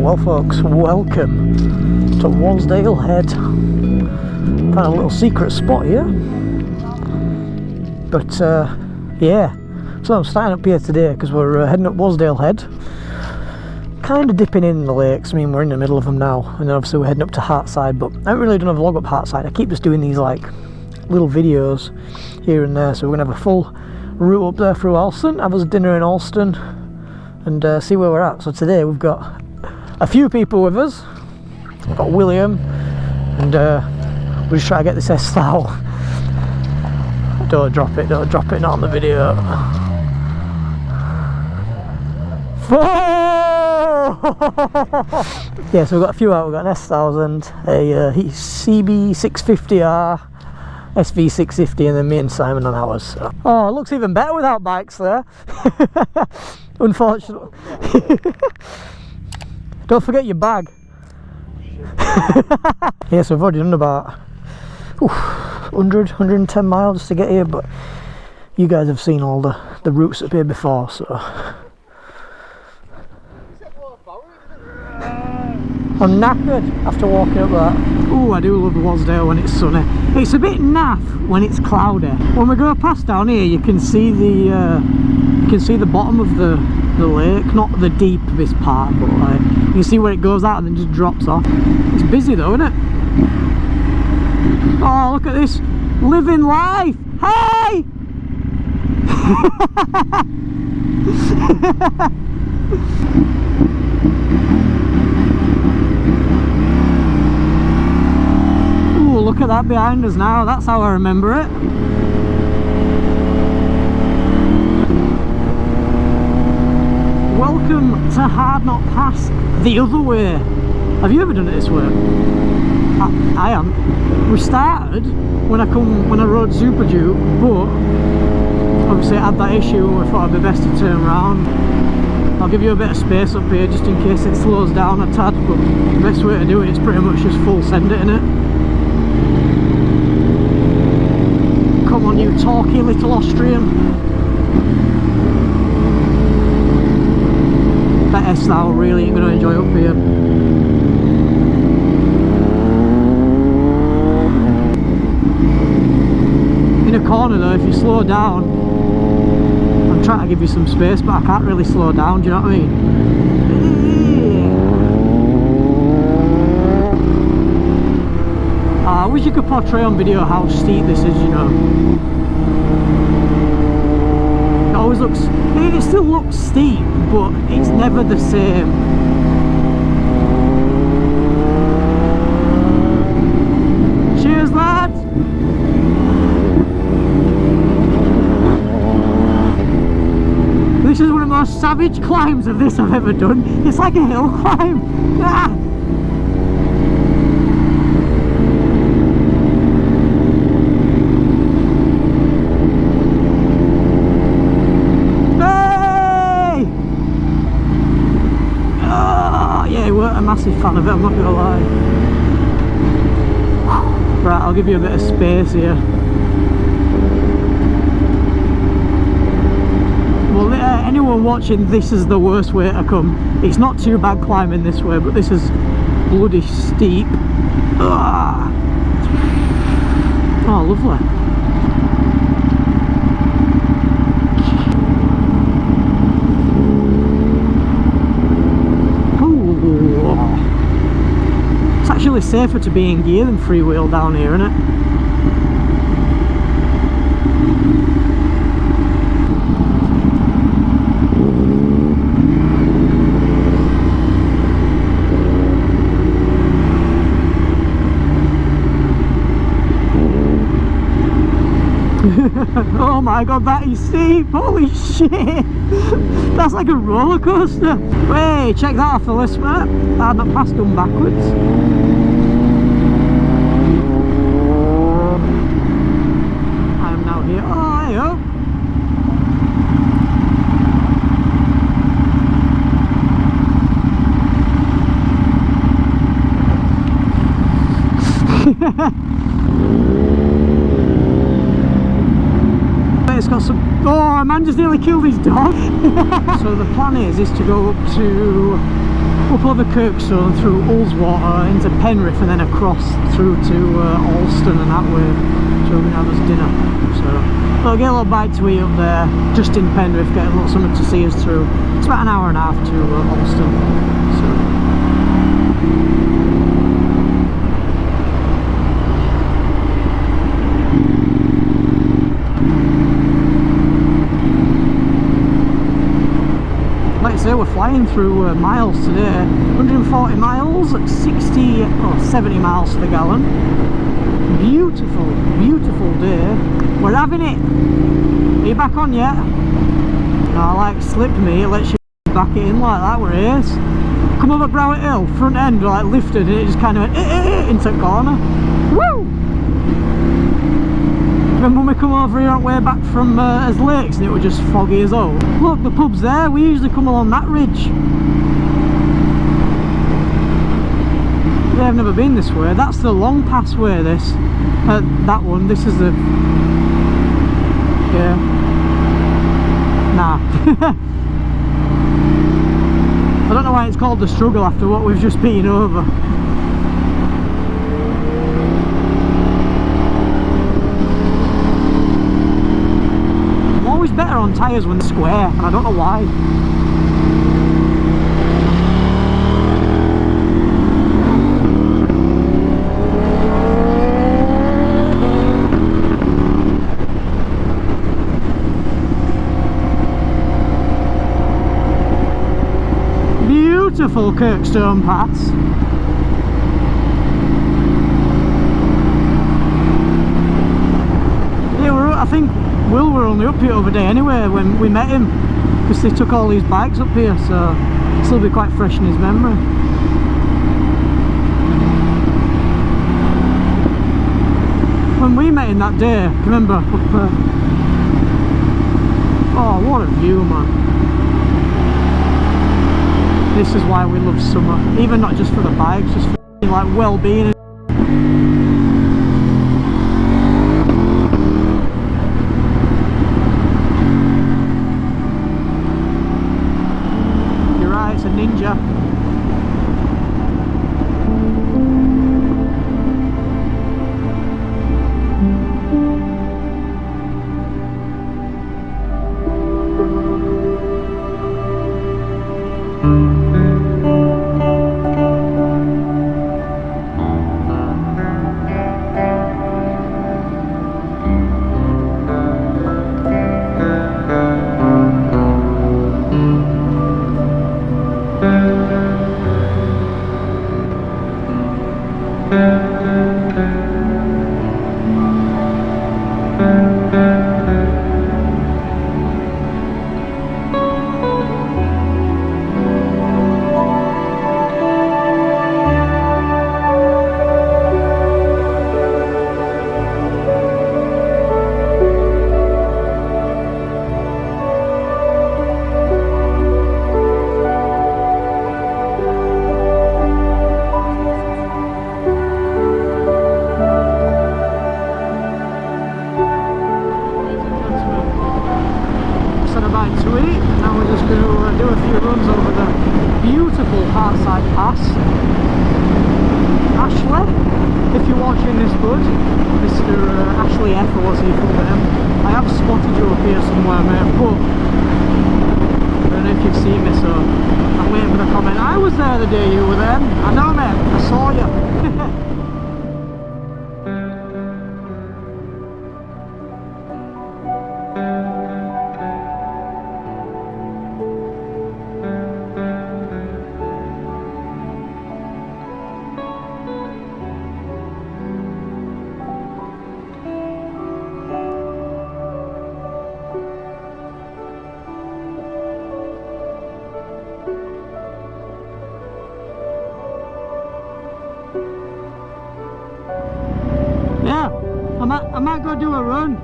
Well folks, welcome to Wasdale Head. Found a little secret spot here. But yeah, so I'm starting up here today because we're heading up Wasdale Head. Kind of dipping in the lakes. I mean, we're in the middle of them now, and then obviously we're heading up to Hartside, but I haven't really done a vlog up Hartside. I keep just doing these like little videos here and there, so we're gonna have a full route up there through Alston, have us dinner in Alston, and see where we're at. So today we've got a few people with us. We've got William, and we'll just try to get this S-style. Don't drop it, not on the video. Yeah, so we've got a few out. We've got an S1000, a CB650R, SV650, and then me and Simon on ours. So. Oh, it looks even better without bikes there. Unfortunately. Don't forget your bag. Yeah, so we've already done about 110 miles just to get here, but you guys have seen all the routes up here before, so I'm knackered after walking up that. Oh, I do love Wasdale when it's sunny. It's a bit naff when it's cloudy. When we go past down here, you can see the bottom of the lake, not the deepest part, but like you can see where it goes out and then just drops off. It's busy though, isn't it? Oh, look at this, living life. Hey! Ooh, look at that behind us now. That's how I remember it. Welcome to Hardknott Pass the other way. Have you ever done it this way? I am. We started when I rode Super Duke, but obviously I had that issue and we thought it'd be best to turn around. I'll give you a bit of space up here just in case it slows down a tad, but the best way to do it is pretty much just full send it, innit? Come on, you talky little Austrian. That S-style really ain't going to enjoy up here. In a corner though, if you slow down, I'm trying to give you some space, but I can't really slow down, do you know what I mean? I wish you could portray on video how steep this is, you know. It always looks, it still looks steep, but it's never the same. Cheers, lads! This is one of the most savage climbs of this I've ever done. It's like a hill climb. Ah! A massive fan of it, I'm not gonna lie. Right, I'll give you a bit of space here. Well, anyone watching, this is the worst way to come. It's not too bad climbing this way, but this is bloody steep. Ugh. Oh, lovely. It's actually safer to be in gear than freewheel down here, isn't it? Oh my god, that is steep! Holy shit! That's like a roller coaster! Hey, check that off the list, mate! Hardknott Pass done backwards. I am now here. Oh, hey up! It's got some... Oh, a man just nearly killed his dog. So the plan is to go up to up over Kirkstone through Ullswater into Penrith and then across through to Alston and that way. So we're going to have us dinner. So we'll get a little bite to eat up there, just in Penrith, get a little something to see us through. It's about an hour and a half to Alston. So. Like I say, we're flying through miles today. 140 miles at 60 or 70 miles to the gallon. Beautiful, beautiful day. We're having it. Are you back on yet? No, like slip me, it lets you back it in like that, where it is. Come over Browett Hill, front end like lifted and it just kind of went into the corner. Woo! Remember when we come over here on the way back from as Lakes and it was just foggy as all? Look, the pub's there, we usually come along that ridge. Yeah, I've never been this way. That's the long pass way, this. That one, this is the... Yeah. Nah. I don't know why it's called the struggle after what we've just been over. I'm always better on tyres when they're square, and I don't know why. Beautiful Kirkstone Pass. Yeah, I think Will were only up here the other day anyway when we met him, because they took all these bikes up here, so it'll still be quite fresh in his memory. When we met him that day, remember, up oh, what a view, man. This is why we love summer, even not just for the bikes, just for like well-being. You're right, it's a Ninja. Hartside Pass. Ashley, if you're watching this, bud, Mr. Ashley F, or what's he full name, I have spotted you up here somewhere, mate, but I don't know if you've seen me, so I'm waiting for the comment. I was there the day you were there. I know, mate, I saw you. I might go do a run.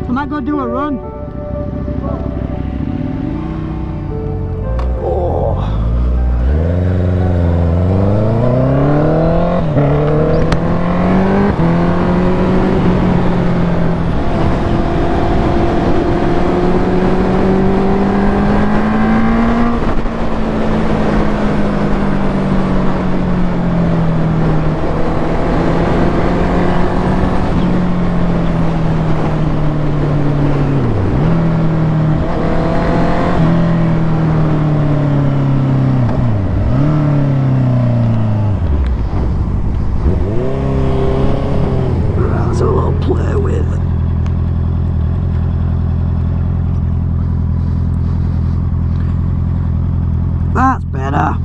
I might go do a run. Oh. better.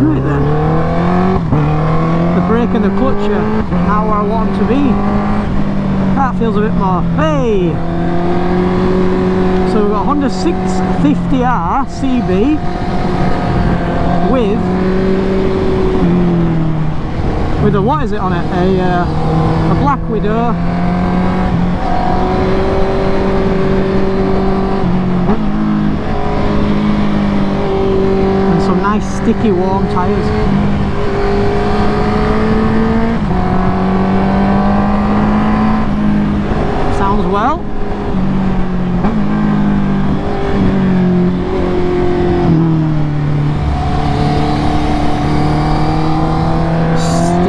Right then. The brake and the clutch are now where I want them to be. That feels a bit more. Hey! So we've got a Honda 650R CB with a, what is it on it? A Black Widow. And some nice sticky warm tyres. Sounds well.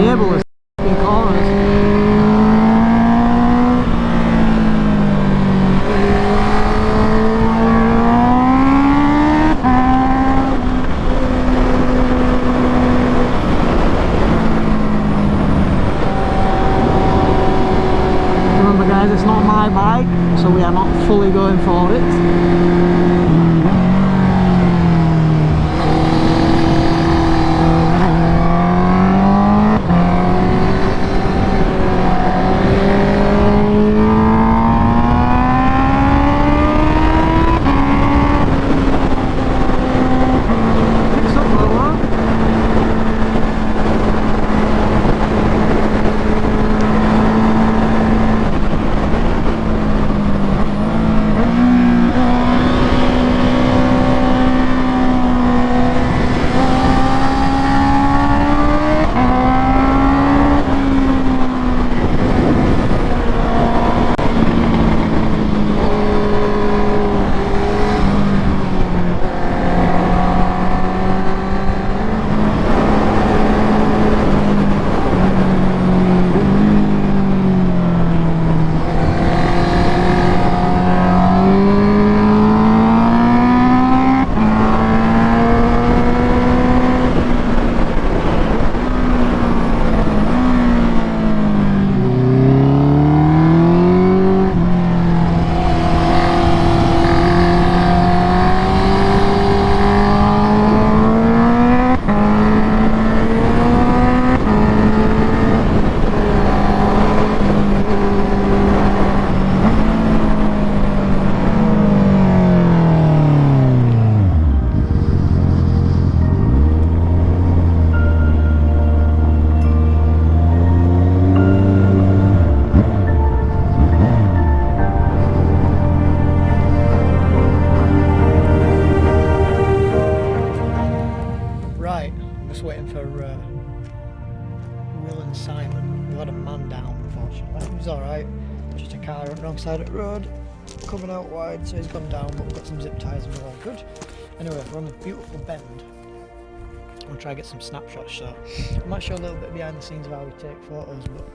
Stable as f***ing corners. Remember guys, it's not my bike, so we are not fully going for it. Wrong side of the road, coming out wide, so he's gone down, but we've got some zip ties and we're all good. Anyway, we're on a beautiful bend. I'm going to try and get some snapshots, so I might show a little bit behind the scenes of how we take photos, but